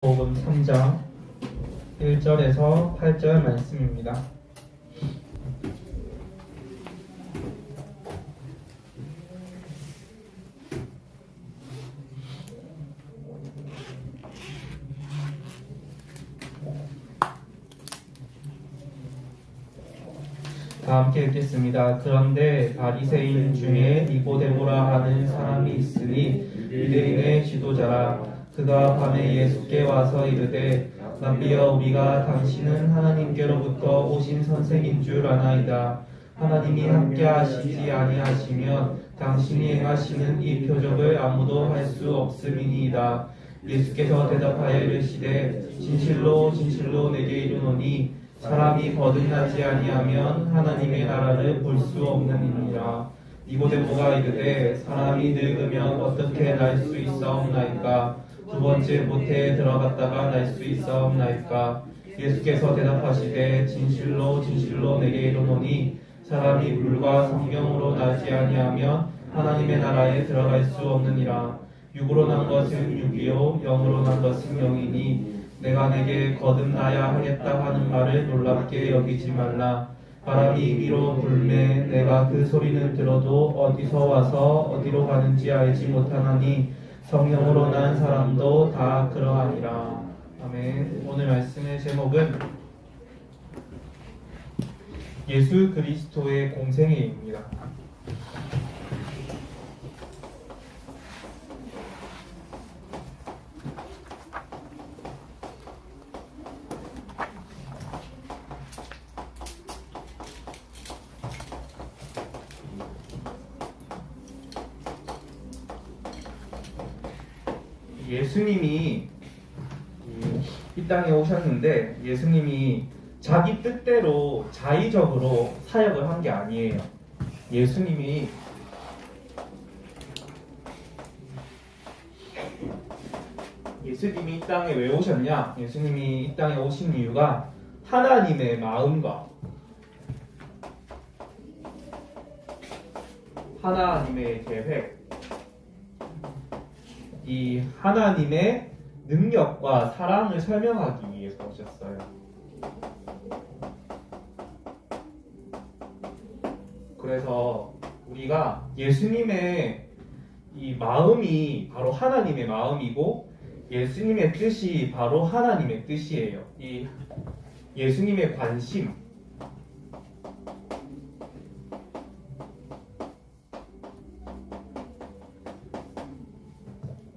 복음 3장 1절에서 8절 말씀입니다. 다 함께 읽겠습니다. 그런데 바리새인 중에 니고데모라 하는 사람이 있으니 유대인의 지도자라. 그가 밤에 예수께 와서 이르되 랍비여, 우리가 당신은 하나님께로부터 오신 선생인 줄 아나이다. 하나님이 함께 하시지 아니하시면 당신이 행하시는 이 표적을 아무도 할 수 없음이니이다. 예수께서 대답하여 이르시되 진실로 진실로 내게 이르노니 사람이 거듭나지 아니하면 하나님의 나라를 볼 수 없느니라. 니고데모가 이르되 사람이 늙으면 어떻게 날 수 있사옵나이까? 두 번째 모태에 들어갔다가 날 수 있사옵나이까? 예수께서 대답하시되 진실로 진실로 내게 이르노니 사람이 물과 성령으로 나지 아니하면 하나님의 나라에 들어갈 수 없느니라. 육으로 난 것은 육이요 영으로 난 것은 영이니 내가 내게 거듭나야 하겠다 하는 말을 놀랍게 여기지 말라. 바람이 위로 불매 내가 그 소리는 들어도 어디서 와서 어디로 가는지 알지 못하나니 성령으로 난 사람도 다 그러하니라. 아멘. 오늘 말씀의 제목은 예수 그리스도의 공생애입니다. 예수님이 이 땅에 오셨는데 예수님이 자기 뜻대로 자의적으로 사역을 한 게 아니에요. 예수님이 이 땅에 왜 오셨냐? 예수님이 이 땅에 오신 이유가 하나님의 마음과 하나님의 계획, 이 하나님의 능력과 사랑을 설명하기 위해서 오셨어요. 그래서 우리가 예수님의 이 마음이 바로 하나님의 마음이고 예수님의 뜻이 바로 하나님의 뜻이에요. 이 예수님의 관심,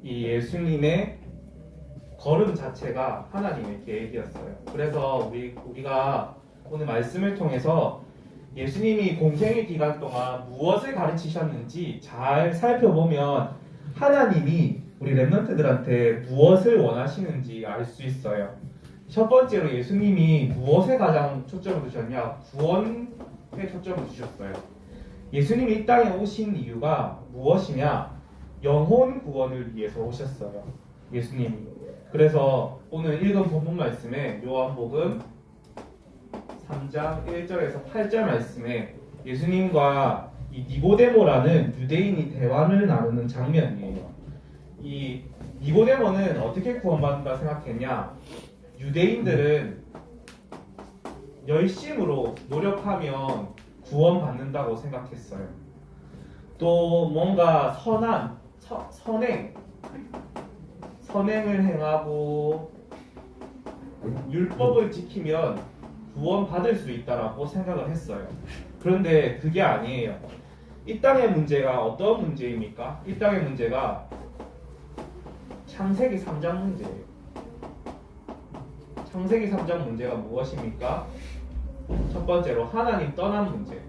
이 예수님의 걸음 자체가 하나님의 계획이었어요. 그래서 우리가 오늘 말씀을 통해서 예수님이 공생의 기간 동안 무엇을 가르치셨는지 잘 살펴보면 하나님이 우리 렘넌트들한테 무엇을 원하시는지 알 수 있어요. 첫 번째로 예수님이 무엇에 가장 초점을 두셨냐? 구원에 초점을 두셨어요. 예수님이 이 땅에 오신 이유가 무엇이냐? 영혼 구원을 위해서 오셨어요. 예수님이. 그래서 오늘 읽은 본문 말씀에 요한복음 3장 1절에서 8절 말씀에 예수님과 이 니고데모라는 유대인이 대화를 나누는 장면이에요. 이 니고데모는 어떻게 구원받는다 생각했냐? 유대인들은 열심으로 노력하면 구원받는다고 생각했어요. 또 뭔가 선행을 행하고 율법을 지키면 구원받을 수 있다라고 생각을 했어요. 그런데 그게 아니에요. 이 땅의 문제가 어떤 문제입니까? 이 땅의 문제가 창세기 3장 문제예요. 창세기 3장 문제가 무엇입니까? 첫 번째로 하나님 떠난 문제.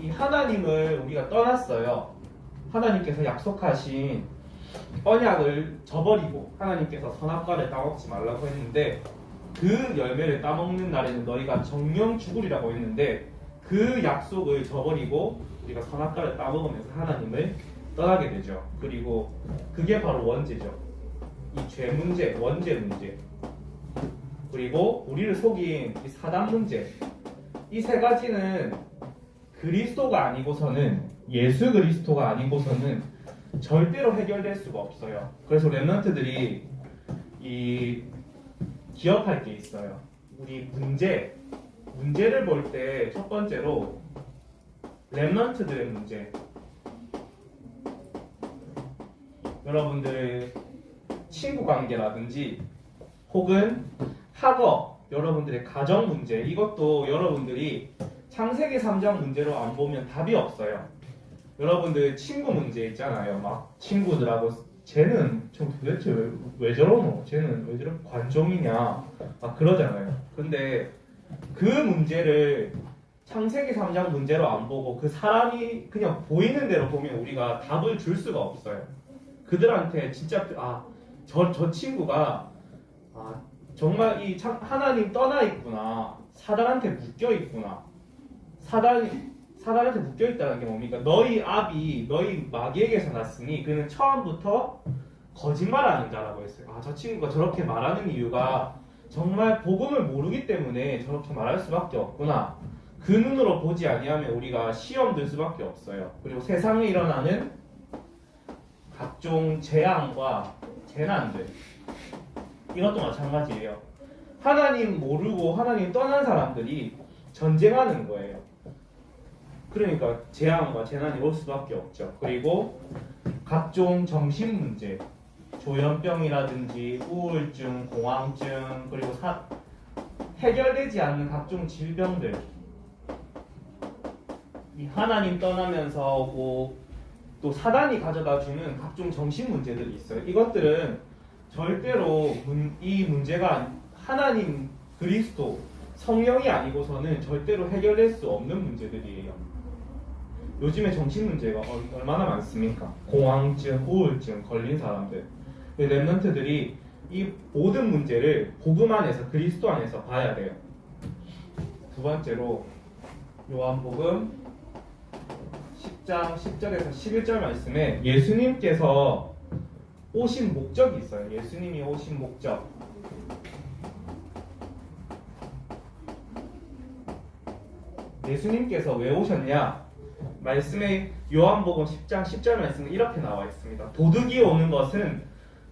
이 하나님을 우리가 떠났어요. 하나님께서 약속하신 언약을 저버리고 하나님께서 선악과를 따먹지 말라고 했는데 그 열매를 따먹는 날에는 너희가 정령 죽으리라고 했는데 그 약속을 저버리고 우리가 선악과를 따먹으면서 하나님을 떠나게 되죠. 그리고 그게 바로 원죄죠. 이 죄 문제, 원죄 문제, 그리고 우리를 속인 이 사단 문제, 이 세 가지는 그리스도가 아니고서는, 예수 그리스도가 아니고서는 절대로 해결될 수가 없어요. 그래서 랩런트들이 이 기억할 게 있어요. 우리 문제를 볼 때 첫 번째로 랩런트들의 문제, 여러분들의 친구 관계라든지 혹은 학업, 여러분들의 가정 문제, 이것도 여러분들이 창세기 3장 문제로 안 보면 답이 없어요. 여러분들 친구 문제 있잖아요. 막 친구들하고 쟤는 저 도대체 왜 저러노? 쟤는 왜 저렇게 관종이냐? 막 그러잖아요. 근데 그 문제를 창세기 3장 문제로 안 보고 그 사람이 그냥 보이는 대로 보면 우리가 답을 줄 수가 없어요. 그들한테 진짜 저 친구가 정말 하나님 떠나 있구나. 사단한테 묶여 있구나. 사단한테 묶여 있다는 게 뭡니까? 너희 아비, 너희 마귀에게서 났으니 그는 처음부터 거짓말하는 자라고 했어요. 저 친구가 저렇게 말하는 이유가 정말 복음을 모르기 때문에 저렇게 말할 수밖에 없구나. 그 눈으로 보지 아니하면 우리가 시험 들 수밖에 없어요. 그리고 세상에 일어나는 각종 재앙과 재난들, 이것도 마찬가지예요. 하나님 모르고 하나님 떠난 사람들이 전쟁하는 거예요. 그러니까 재앙과 재난이 올 수밖에 없죠. 그리고 각종 정신 문제, 조현병이라든지 우울증, 공황증, 그리고 해결되지 않는 각종 질병들, 이 하나님 떠나면서 오고 또 사단이 가져다 주는 각종 정신 문제들이 있어요. 이것들은 절대로 이 문제가 하나님, 그리스도, 성령이 아니고서는 절대로 해결될 수 없는 문제들이에요. 요즘에 정신 문제가 얼마나 많습니까? 공황증, 우울증 걸린 사람들. 랩런트들이 이 모든 문제를 복음 안에서, 그리스도 안에서 봐야 돼요. 두 번째로 요한복음 10장 10절에서 11절 말씀에 예수님께서 오신 목적이 있어요. 예수님이 오신 목적. 예수님께서 왜 오셨냐? 말씀에 요한복음 10장 10절 말씀에 이렇게 나와 있습니다. 도둑이 오는 것은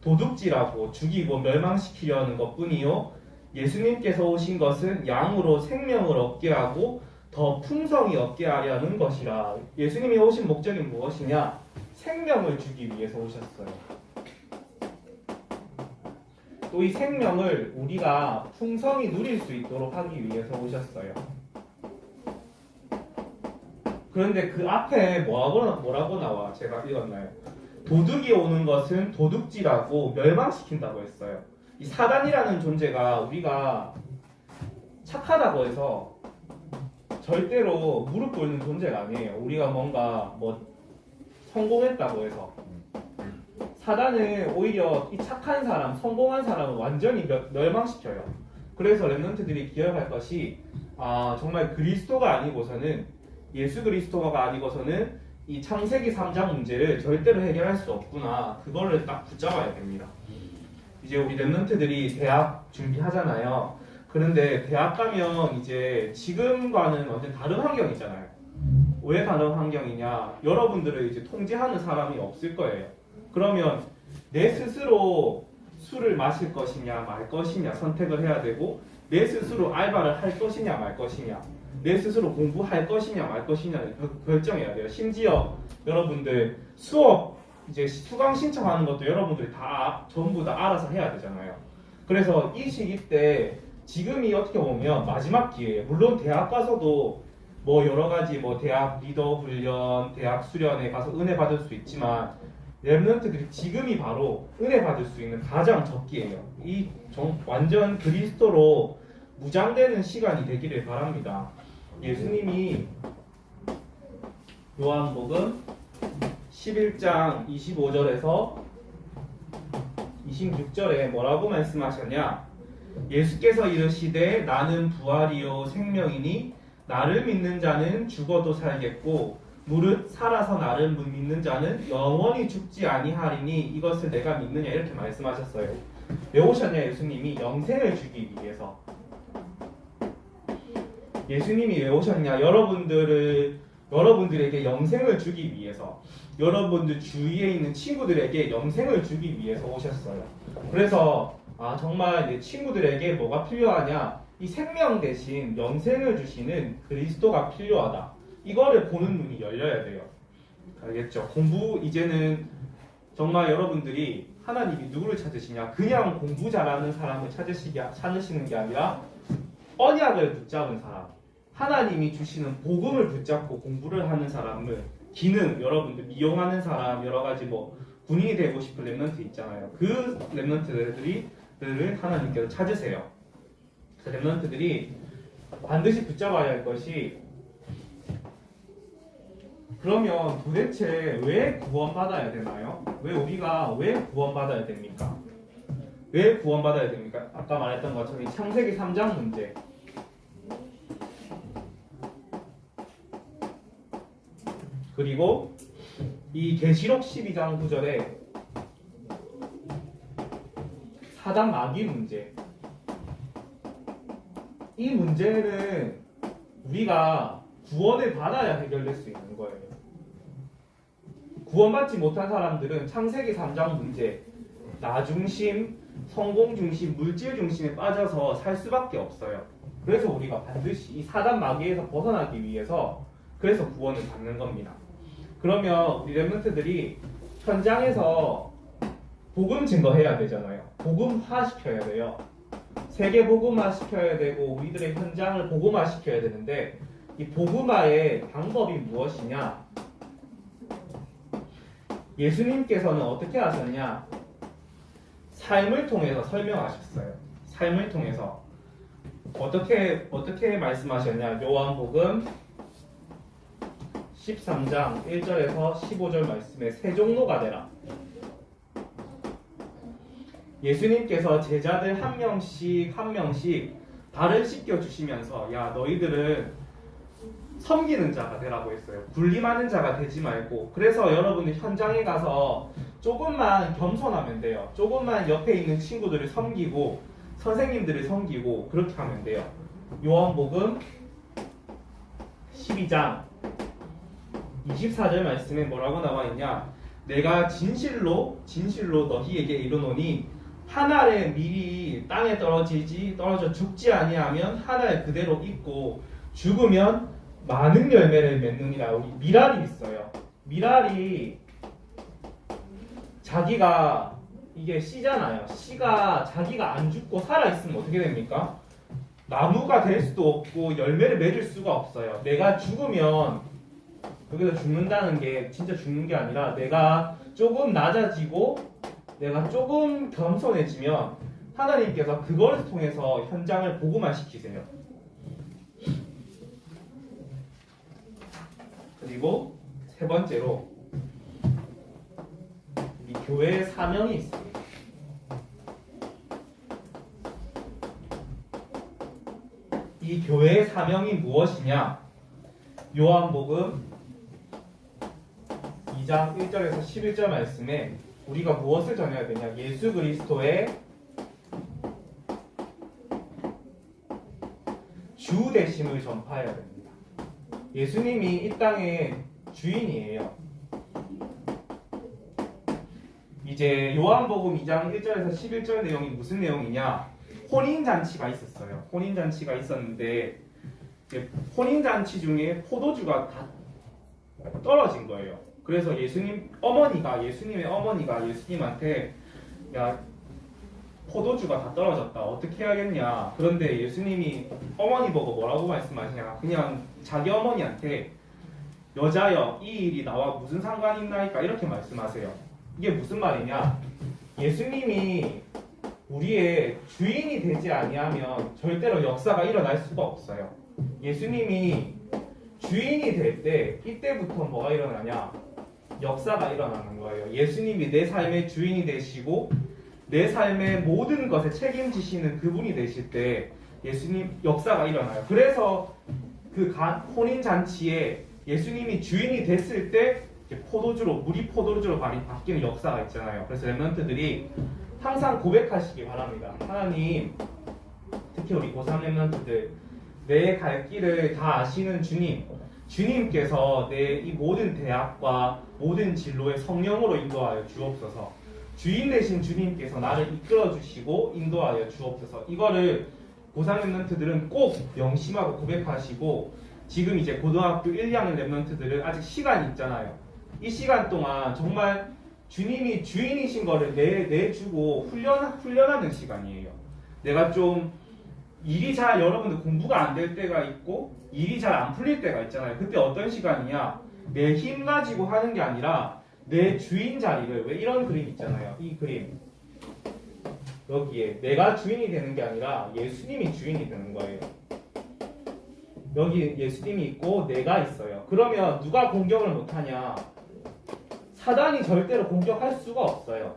도둑질하고 죽이고 멸망시키려는 것뿐이요, 예수님께서 오신 것은 양으로 생명을 얻게 하고 더 풍성히 얻게 하려는 것이라. 예수님이 오신 목적이 무엇이냐? 생명을 주기 위해서 오셨어요. 또 이 생명을 우리가 풍성히 누릴 수 있도록 하기 위해서 오셨어요. 그런데 그 앞에 뭐라고 나와? 제가 읽었나요? 도둑이 오는 것은 도둑질하고 멸망시킨다고 했어요. 이 사단이라는 존재가 우리가 착하다고 해서 절대로 무릎 꿇는 존재가 아니에요. 우리가 뭔가 성공했다고 해서. 사단은 오히려 이 착한 사람, 성공한 사람을 완전히 멸망시켜요. 그래서 랩런트들이 기억할 것이 정말 그리스도가 아니고서는, 예수 그리스도가 아니고서는 이 창세기 3장 문제를 절대로 해결할 수 없구나. 그거를 딱 붙잡아야 됩니다. 이제 우리 랩런트들이 대학 준비하잖아요. 그런데 대학 가면 이제 지금과는 완전 다른 환경이잖아요. 왜 다른 환경이냐? 여러분들을 이제 통제하는 사람이 없을 거예요. 그러면 내 스스로 술을 마실 것이냐 말 것이냐 선택을 해야 되고, 내 스스로 알바를 할 것이냐 말 것이냐, 내 스스로 공부할 것이냐 말 것이냐를 결정해야 돼요. 심지어 여러분들 수업 이제 수강 신청하는 것도 여러분들이 전부 다 알아서 해야 되잖아요. 그래서 이 시기 때 지금이 어떻게 보면 마지막 기회예요. 물론 대학 가서도 여러 가지 대학 리더 훈련, 대학 수련회 가서 은혜 받을 수 있지만, 랩런트들이 지금이 바로 은혜 받을 수 있는 가장 적기예요. 완전 그리스도로 무장되는 시간이 되기를 바랍니다. 예수님이 요한복음 11장 25절에서 26절에 뭐라고 말씀하셨냐? 예수께서 이르시되 나는 부활이요 생명이니 나를 믿는 자는 죽어도 살겠고 무릇 살아서 나를 믿는 자는 영원히 죽지 아니하리니 이것을 내가 믿느냐, 이렇게 말씀하셨어요. 왜 오셨냐? 예수님이 영생을 주기 위해서. 예수님이 왜 오셨냐? 여러분들을 여러분들에게 영생을 주기 위해서, 여러분들 주위에 있는 친구들에게 영생을 주기 위해서 오셨어요. 그래서 정말 내 친구들에게 뭐가 필요하냐? 이 생명 대신 영생을 주시는 그리스도가 필요하다. 이거를 보는 눈이 열려야 돼요. 알겠죠? 공부 이제는 정말 여러분들이 하나님이 누구를 찾으시냐? 그냥 공부 잘하는 사람을 찾으시는 게 아니라 언약을 붙잡은 사람, 하나님이 주시는 복음을 붙잡고 공부를 하는 사람을, 기능, 여러분들 이용하는 사람, 여러 가지 군인이 되고 싶은 렘넌트 있잖아요. 그 렘넌트들을 하나님께서 찾으세요. 그래서 렘넌트들이 반드시 붙잡아야 할 것이, 그러면 도대체 왜 구원받아야 되나요? 왜 구원받아야 됩니까? 왜 구원받아야 됩니까? 아까 말했던 것처럼 이 창세기 3장 문제, 그리고 이 계시록 12장 9절에 사단 마귀 문제, 이 문제는 우리가 구원을 받아야 해결될 수 있는 거예요. 구원받지 못한 사람들은 창세기 3장 문제, 나 중심, 성공 중심, 물질 중심에 빠져서 살 수밖에 없어요. 그래서 우리가 반드시 이 사단 마귀에서 벗어나기 위해서 그래서 구원을 받는 겁니다. 그러면 우리 렘넌트들이 현장에서 복음 증거해야 되잖아요. 복음화 시켜야 돼요. 세계 복음화 시켜야 되고 우리들의 현장을 복음화 시켜야 되는데, 이 복음화의 방법이 무엇이냐? 예수님께서는 어떻게 하셨냐? 삶을 통해서 설명하셨어요. 삶을 통해서 어떻게 말씀하셨냐? 요한복음 13장 1절에서 15절 말씀에 세 종로가 되라. 예수님께서 제자들 한 명씩 발을 씻겨 주시면서, 야, 너희들은 섬기는 자가 되라고 했어요. 군림하는 자가 되지 말고. 그래서 여러분들 현장에 가서 조금만 겸손하면 돼요. 조금만 옆에 있는 친구들을 섬기고 선생님들을 섬기고 그렇게 하면 돼요. 요한복음 12장 24절 말씀에 뭐라고 나와 있냐? 내가 진실로 너희에게 이르노니 한 알의 밀이 땅에 떨어져 죽지 아니하면 한 알 그대로 있고 죽으면 많은 열매를 맺느니라. 우리 밀알이 있어요. 밀알이 자기가, 이게 씨잖아요. 씨가 자기가 안 죽고 살아 있으면 어떻게 됩니까? 나무가 될 수도 없고 열매를 맺을 수가 없어요. 내가 죽으면, 여기서 죽는다는 게 진짜 죽는 게 아니라 내가 조금 낮아지고 내가 조금 겸손해지면 하나님께서 그걸 통해서 현장을 복음화 시키세요. 그리고 세 번째로 이 교회의 사명이 있습니다. 이 교회의 사명이 무엇이냐? 요한복음 2장 1절에서 11절 말씀에 우리가 무엇을 전해야 되냐? 예수 그리스도의 주 되심을 전파해야 됩니다. 예수님이 이 땅의 주인이에요. 이제 요한복음 2장 1절에서 11절 내용이 무슨 내용이냐? 혼인잔치가 있었어요. 혼인잔치가 있었는데 혼인잔치 중에 포도주가 다 떨어진 거예요. 그래서 예수님의 어머니가 예수님한테, 야, 포도주가 다 떨어졌다. 어떻게 해야겠냐? 그런데 예수님이 어머니 보고 뭐라고 말씀하시냐? 그냥 자기 어머니한테, 여자여, 이 일이 나와 무슨 상관이 있나이까? 이렇게 말씀하세요. 이게 무슨 말이냐? 예수님이 우리의 주인이 되지 아니하면 절대로 역사가 일어날 수가 없어요. 예수님이 주인이 될 때, 이때부터 뭐가 일어나냐? 역사가 일어나는 거예요. 예수님이 내 삶의 주인이 되시고 내 삶의 모든 것에 책임지시는 그분이 되실 때 예수님 역사가 일어나요. 그래서 그 혼인잔치에 예수님이 주인이 됐을 때 물이 포도주로 바뀌는 역사가 있잖아요. 그래서 렘넌트들이 항상 고백하시기 바랍니다. 하나님, 특히 우리 고3 렘넌트들, 내 갈 길을 다 아시는 주님, 주님께서 내 이 모든 대학과 모든 진로의 성령으로 인도하여 주옵소서. 주인 되신 주님께서 나를 이끌어 주시고 인도하여 주옵소서. 이거를 고3 랩런트들은 꼭 명심하고 고백하시고, 지금 이제 고등학교 1, 2학년 랩런트들은 아직 시간이 있잖아요. 이 시간 동안 정말 주님이 주인이신 거를 내주고 훈련하는 시간이에요. 내가 좀 일이 잘, 여러분들 공부가 안 될 때가 있고 일이 잘 안 풀릴 때가 있잖아요. 그때 어떤 시간이냐? 내 힘 가지고 하는 게 아니라 내 주인 자리를, 왜 이런 그림 있잖아요. 이 그림 여기에 내가 주인이 되는 게 아니라 예수님이 주인이 되는 거예요. 여기 예수님이 있고 내가 있어요. 그러면 누가 공격을 못하냐? 사단이 절대로 공격할 수가 없어요.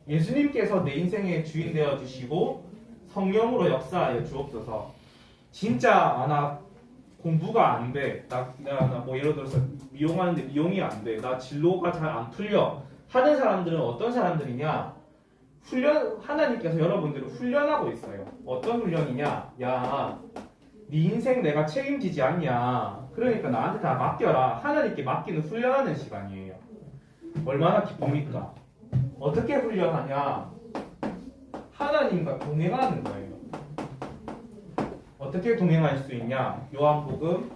예수님께서 내 인생의 주인 되어 주시고 성령으로 역사하여 주옵소서. 진짜 나 공부가 안 돼. 나 뭐 예를 들어서 미용하는데 미용이 안 돼. 나 진로가 잘 안 풀려. 하는 사람들은 어떤 사람들이냐? 하나님께서 여러분들을 훈련하고 있어요. 어떤 훈련이냐? 야, 네 인생 내가 책임지지 않냐? 그러니까 나한테 다 맡겨라. 하나님께 맡기는 훈련하는 시간이에요. 얼마나 기쁩니까? 어떻게 훈련하냐? 하나님과 동행하는 거예요. 어떻게 동행할 수 있냐? 요한복음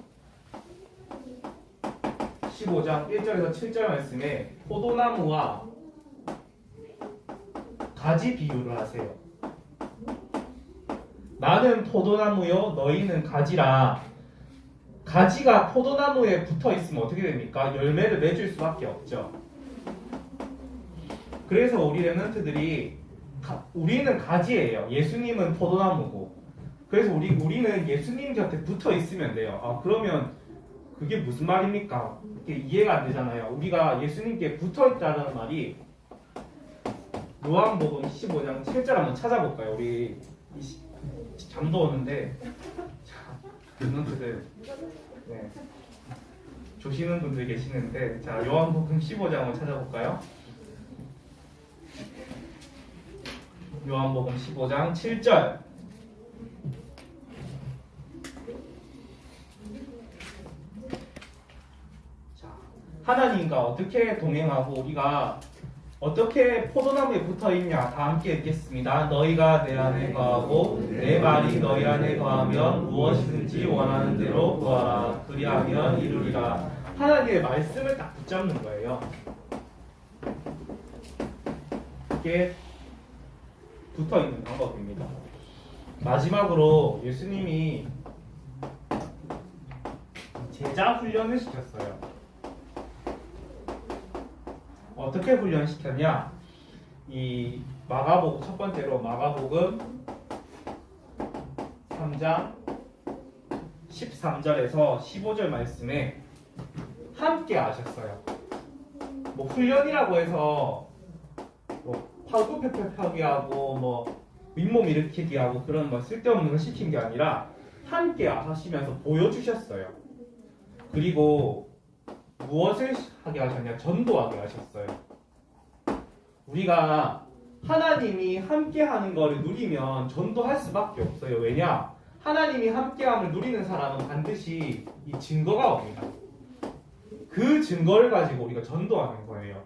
15장 1절에서 7절 말씀에 포도나무와 가지 비유를 하세요. 나는 포도나무요 너희는 가지라. 가지가 포도나무에 붙어 있으면 어떻게 됩니까? 열매를 맺을 수밖에 없죠. 그래서 우리 랩런트들이 우리는 가지예요. 예수님은 포도나무고. 그래서 우리는 예수님 곁에 붙어 있으면 돼요. 아, 그러면 그게 무슨 말입니까? 이게 이해가 안 되잖아요. 우리가 예수님께 붙어 있다는 말이 요한복음 15장 7절 한번 찾아볼까요? 우리 잠도 오는데 랩런트들 네. 조시는 분들 계시는데, 자, 요한복음 15장을 찾아볼까요? 요한복음 15장 7절. 자, 하나님과 어떻게 동행하고 우리가 어떻게 포도나무에 붙어있냐? 다 함께 읽겠습니다. 너희가 내 안에 거하고 내 말이 너희 안에 거하면 무엇이든지 원하는 대로 구하라. 그리하면 이루리라. 하나님의 말씀을 딱 붙잡는 거예요. 이게 붙어있는 방법입니다. 마지막으로 예수님이 제자 훈련을 시켰어요. 어떻게 훈련시켰냐? 이 마가복음, 첫 번째로 마가복음 3장 13절에서 15절 말씀에 함께 하셨어요. 뭐 훈련이라고 해서 뭐 팔굽혀펴기 하고 뭐 윗몸 일으키기 하고 그런 뭐 쓸데없는 걸 시킨 게 아니라 함께 하시면서 보여주셨어요. 그리고 무엇을 하게 하셨냐? 전도하게 하셨어요. 우리가 하나님이 함께하는 것을 누리면 전도할 수밖에 없어요. 왜냐? 하나님이 함께함을 누리는 사람은 반드시 이 증거가 옵니다. 그 증거를 가지고 우리가 전도하는 거예요.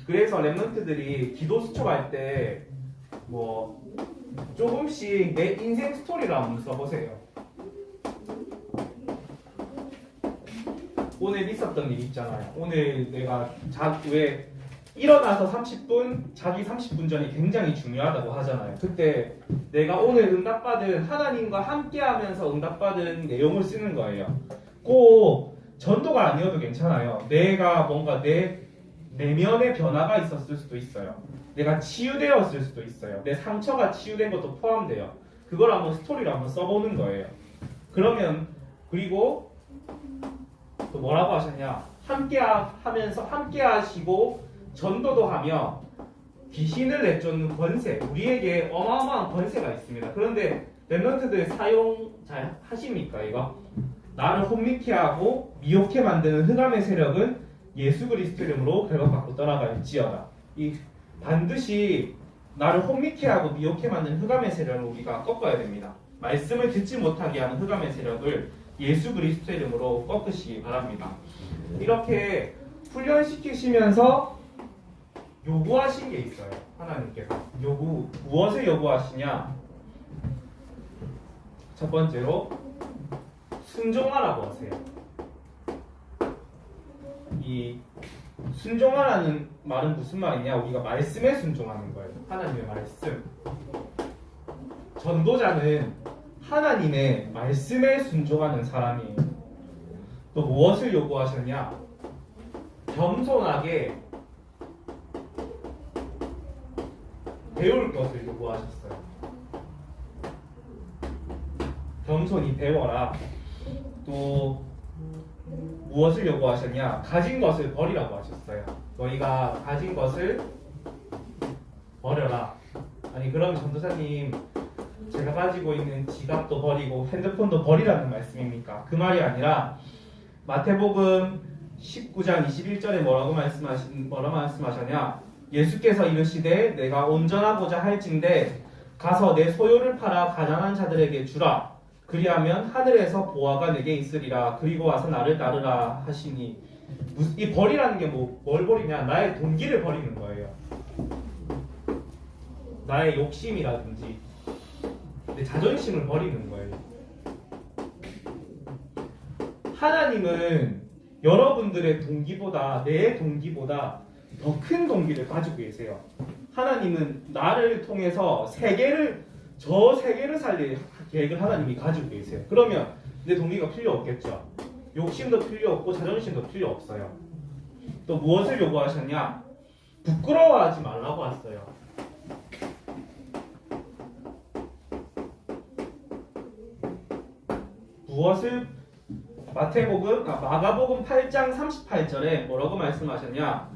그래서 랩런트들이 기도 수촉할 때 뭐 조금씩 내 인생 스토리를 한번 써보세요. 오늘 있었던 일 있잖아요. 오늘 내가 왜 일어나서 30분, 자기 30분 전이 굉장히 중요하다고 하잖아요. 그때 내가 오늘 응답받은 하나님과 함께하면서 응답받은 내용을 쓰는 거예요. 꼭 전도가 아니어도 괜찮아요. 내가 뭔가 내 내면의 변화가 있었을 수도 있어요. 내가 치유되었을 수도 있어요. 내 상처가 치유된 것도 포함돼요. 그걸 한번 스토리로 한번 써보는 거예요. 그러면 그리고 또 뭐라고 하셨냐? 함께 하면서 함께 하시고 전도도 하며 귀신을 내쫓는 권세, 우리에게 어마어마한 권세가 있습니다. 그런데 랩런트들 사용 잘 하십니까? 이거 나를 혼미케 하고 미혹케 만드는 흑암의 세력은 예수 그리스도 이름으로 결박받고 떠나갈지어다. 이 반드시 나를 혼미케 하고 미혹케 만드는 흑암의 세력을 우리가 꺾어야 됩니다. 말씀을 듣지 못하게 하는 흑암의 세력을 예수 그리스도의 이름으로 꺾으시기 바랍니다. 이렇게 훈련시키시면서 요구하신 게 있어요. 하나님께서 무엇을 요구하시냐? 첫 번째로 순종하라고 하세요. 이 순종하라는 말은 무슨 말이냐? 우리가 말씀에 순종하는 거예요. 하나님의 말씀. 전도자는 하나님의 말씀에 순종하는 사람이에요. 또 무엇을 요구하셨냐? 겸손하게 배울 것을 요구하셨어요. 겸손히 배워라. 또 무엇을 요구하셨냐? 가진 것을 버리라고 하셨어요. 너희가 가진 것을 버려라. 아니 그럼 전도사님 제가 가지고 있는 지갑도 버리고 핸드폰도 버리라는 말씀입니까? 그 말이 아니라 마태복음 19장 21절에 뭐라고 말씀하셨냐? 예수께서 이르시되 내가 온전하고자 할진대 가서 내 소유를 팔아 가난한 자들에게 주라. 그리하면 하늘에서 보화가 내게 있으리라. 그리고 와서 나를 따르라 하시니, 이 버리라는 게 뭘 버리냐? 나의 동기를 버리는 거예요. 나의 욕심이라든지 내 자존심을 버리는 거예요. 하나님은 여러분들의 동기보다, 내 동기보다 더 큰 동기를 가지고 계세요. 하나님은 나를 통해서 저 세계를 살릴 계획을 하나님이 가지고 계세요. 그러면 내 동기가 필요 없겠죠. 욕심도 필요 없고 자존심도 필요 없어요. 또 무엇을 요구하셨냐? 부끄러워하지 말라고 했어요. 무엇을 마가복음 8장 38절에 뭐라고 말씀하셨냐?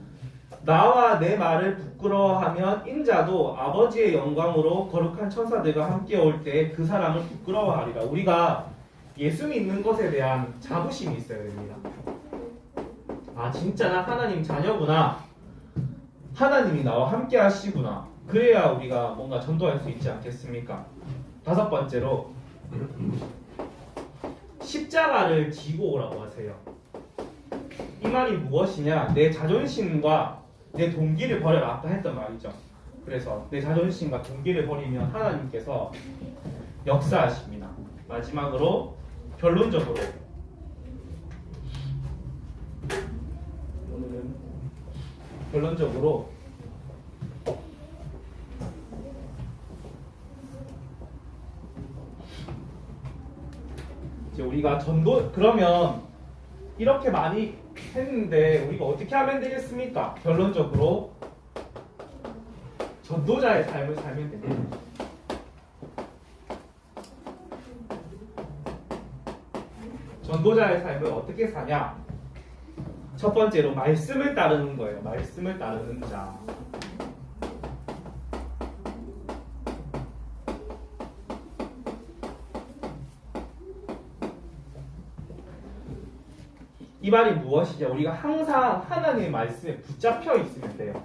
나와 내 말을 부끄러워하면 인자도 아버지의 영광으로 거룩한 천사들과 함께 올 때 그 사람을 부끄러워하리라. 우리가 예수 믿는 것에 대한 자부심이 있어야 됩니다. 아 진짜 나 하나님 자녀구나. 하나님이 나와 함께 하시구나. 그래야 우리가 뭔가 전도할 수 있지 않겠습니까? 다섯 번째로 십자가를 지고 오라고 하세요. 이 말이 무엇이냐? 내 자존심과 내 동기를 버려라. 아까 했던 말이죠. 그래서 내 자존심과 동기를 버리면 하나님께서 역사하십니다. 마지막으로 결론적으로 오늘은 결론적으로 이제 우리가 그러면 이렇게 많이 했는데 우리가 어떻게 하면 되겠습니까? 결론적으로 전도자의 삶을 살면 됩니다. 전도자의 삶을 어떻게 사냐? 첫 번째로 말씀을 따르는 거예요. 말씀을 따르는 자. 이 말이 무엇이냐? 우리가 항상 하나님의 말씀에 붙잡혀 있으면 돼요.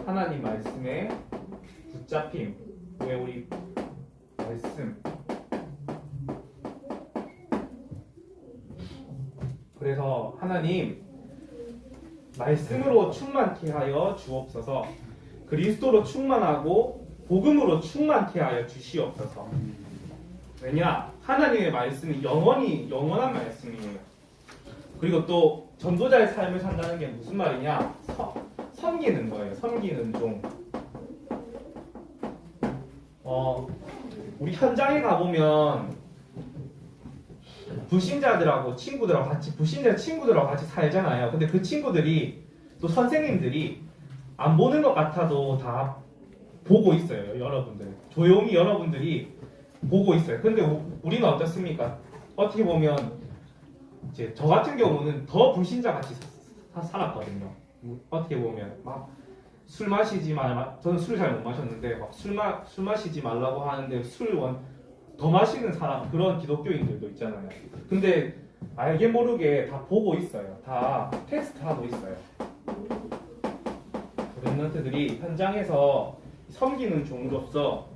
하나님 말씀에 붙잡힘. 왜 우리 말씀. 그래서 하나님 말씀으로 충만케 하여 주옵소서. 그리스도로 충만하고 복음으로 충만케 하여 주시옵소서. 왜냐? 하나님의 말씀이 영원한 말씀이에요. 그리고 또 전도자의 삶을 산다는 게 무슨 말이냐? 섬기는 거예요. 섬기는 종. 우리 현장에 가보면 불신자들하고 친구들하고 같이 살잖아요. 근데 그 친구들이 또 선생님들이 안 보는 것 같아도 다 보고 있어요. 여러분들. 조용히 여러분들이 보고 있어요. 근데 우리는 어떻습니까? 어떻게 보면 이제 저 같은 경우는 더 불신자 같이 살았거든요. 어떻게 보면 막 술 마시지 말, 저는 술을 잘 못 마셨는데 막 술 마시지 말라고 하는데 더 마시는 사람, 그런 기독교인들도 있잖아요. 근데 알게 모르게 다 보고 있어요. 다 테스트하고 있어요. 랩런트들이 현장에서 섬기는 종으로서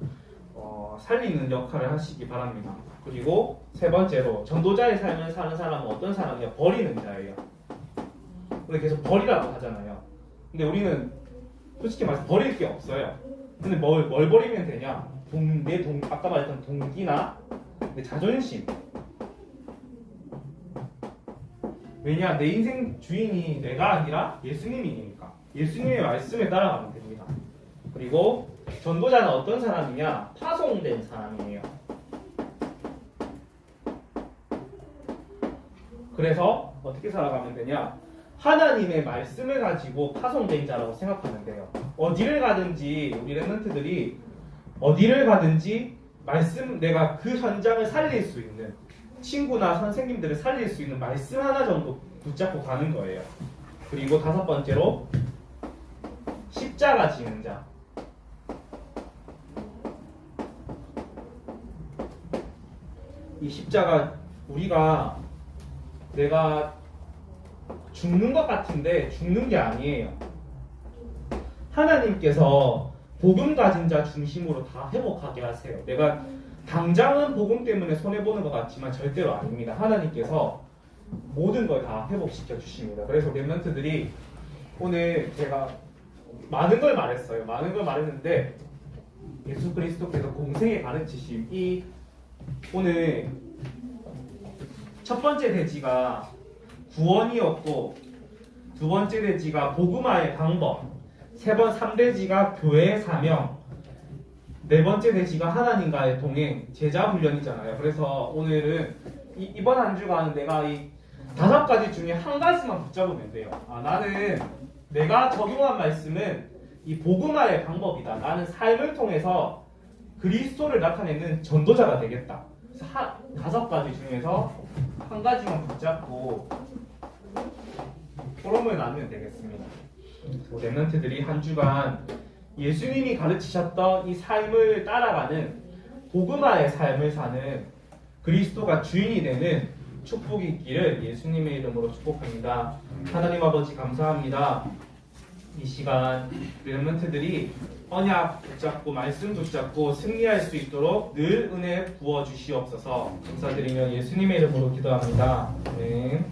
살리는 역할을 하시기 바랍니다. 그리고 세 번째로 전도자의 삶을 사는 사람은 어떤 사람이냐? 버리는 자예요. 근데 계속 버리라고 하잖아요. 근데 우리는 솔직히 말해서 버릴 게 없어요. 근데 뭘 버리면 되냐? 아까 말했던 동기나 내 자존심. 왜냐? 내 인생 주인이 내가 아니라 예수님이니까. 예수님의 말씀에 따라가면 됩니다. 그리고 전도자는 어떤 사람이냐? 파송된 사람이에요. 그래서 어떻게 살아가면 되냐? 하나님의 말씀을 가지고 파송된 자라고 생각하면 돼요. 어디를 가든지 우리 랩런트들이 어디를 가든지 내가 그 현장을 살릴 수 있는 친구나 선생님들을 살릴 수 있는 말씀 하나 정도 붙잡고 가는 거예요. 그리고 다섯 번째로 십자가 지는 자. 이 십자가 내가 죽는 것 같은데 죽는 게 아니에요. 하나님께서 복음 가진 자 중심으로 다 회복하게 하세요. 내가 당장은 복음 때문에 손해보는 것 같지만 절대로 아닙니다. 하나님께서 모든 걸 다 회복시켜 주십니다. 그래서 랩런트들이 오늘 제가 많은 걸 말했어요. 많은 걸 말했는데 예수 그리스도께서 공생에 가르치심 오늘 첫 번째 대지가 구원이었고 두 번째 대지가 복음화의 방법, 3대지가 교회의 사명, 네 번째 대지가 하나님과의 동행, 제자 훈련이잖아요. 그래서 오늘은 이번 한 주간은 내가 이 5가지 중에 한 가지만 붙잡으면 돼요. 나는 내가 적용한 말씀은 이 복음화의 방법이다. 나는 삶을 통해서 그리스도를 나타내는 전도자가 되겠다. 그래서 5가지 중에서 한 가지만 붙잡고 토론을 나누면 되겠습니다. 랩런트들이 한 주간 예수님이 가르치셨던 이 삶을 따라가는 복음화의 삶을 사는 그리스도가 주인이 되는 축복이 있기를 예수님의 이름으로 축복합니다. 하나님 아버지 감사합니다. 이 시간 랩런트들이 언약 붙잡고 말씀 붙잡고 승리할 수 있도록 늘 은혜 부어주시옵소서. 감사드리며 예수님의 이름으로 기도합니다. 아멘.